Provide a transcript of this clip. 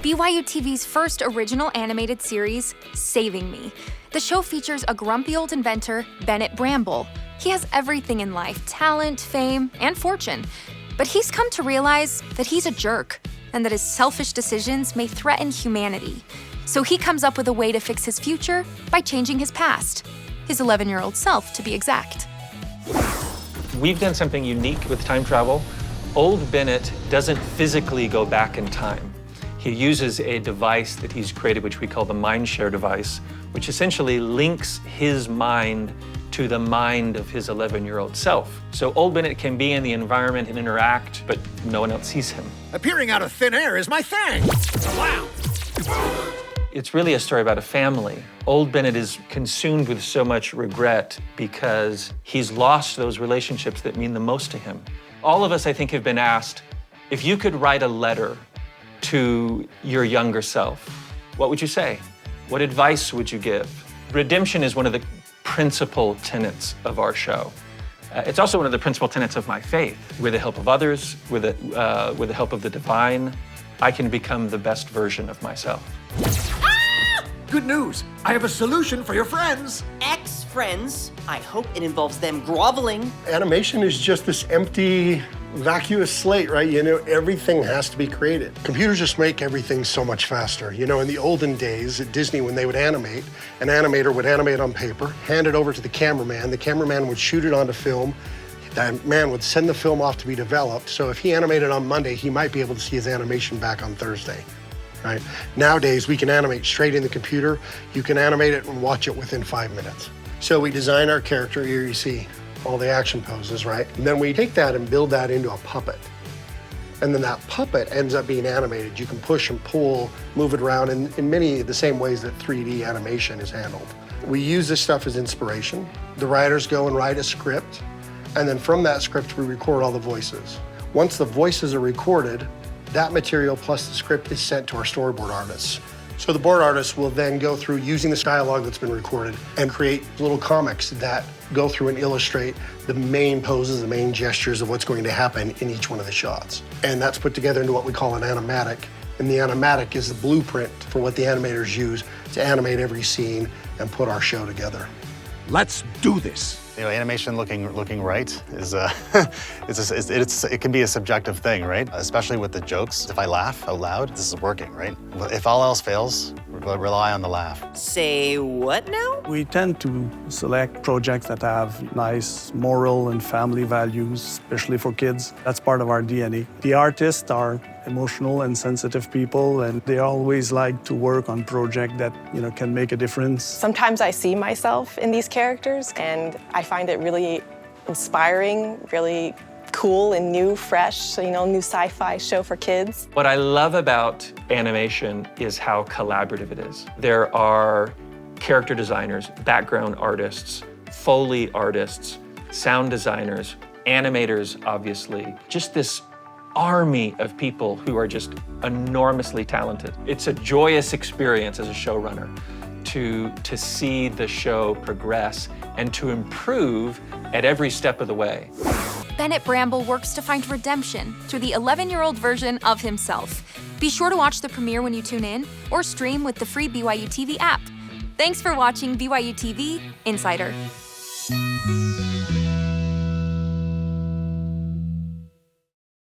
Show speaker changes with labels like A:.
A: BYUtv's first original animated series, Saving Me. The show features a grumpy old inventor, Bennett Bramble. He has everything in life, talent, fame, and fortune. But he's come to realize that he's a jerk and that his selfish decisions may threaten humanity. So he comes up with a way to fix his future by changing his past. His 11-year-old self, to be exact.
B: We've done something unique with time travel. Old Bennett doesn't physically go back in time. He uses a device that he's created, which we call the mind share device, which essentially links his mind to the mind of his 11-year-old self. So old Bennett can be in the environment and interact, but no one else sees him.
C: Appearing out of thin air is my thing. Wow.
B: It's really a story about a family. Old Bennett is consumed with so much regret because he's lost those relationships that mean the most to him. All of us, I think, have been asked, if you could write a letter to your younger self, what would you say? What advice would you give? Redemption is one of the principal tenets of our show. It's also one of the principal tenets of my faith. With the help of others, with the help of the divine, I can become the best version of myself.
C: Good news. I have a solution for your friends.
D: Ex-friends. I hope it involves them groveling.
E: Animation is just this empty, vacuous slate, right? You know, everything has to be created. Computers just make everything so much faster. You know, in the olden days at Disney, when they would animate, an animator would animate on paper, hand it over to the cameraman would shoot it onto film, that man would send the film off to be developed. So if he animated on Monday, he might be able to see his animation back on Thursday. Right? Nowadays, we can animate straight in the computer. You can animate it and watch it within 5 minutes. So we design our character. Here you see all the action poses, right? And then we take that and build that into a puppet. And then that puppet ends up being animated. You can push and pull, move it around in many of the same ways that 3D animation is handled. We use this stuff as inspiration. The writers go and write a script, and then from that script, we record all the voices. Once the voices are recorded, that material plus the script is sent to our storyboard artists. So the board artists will then go through using this dialogue that's been recorded and create little comics that go through and illustrate the main poses, the main gestures of what's going to happen in each one of the shots. And that's put together into what we call an animatic. And the animatic is the blueprint for what the animators use to animate every scene and put our show together.
C: Let's do this.
F: You know, animation looking right is it can be a subjective thing, right? Especially with the jokes. If I laugh out loud, this is working, right? If all else fails, rely on the laugh.
D: Say what now?
G: We tend to select projects that have nice moral and family values, especially for kids. That's part of our DNA. The artists are emotional and sensitive people, and they always like to work on projects that, you know, can make a difference.
H: Sometimes I see myself in these characters, and I find it really inspiring, really cool and new, fresh, you know, new sci-fi show for kids.
B: What I love about animation is how collaborative it is. There are character designers, background artists, Foley artists, sound designers, animators, obviously. Just this army of people who are just enormously talented. It's a joyous experience as a showrunner to see the show progress and to improve at every step of the way.
A: Bennett Bramble works to find redemption through the 11-year-old version of himself. Be sure to watch the premiere when you tune in or stream with the free BYUtv app. Thanks for watching BYUtv Insider.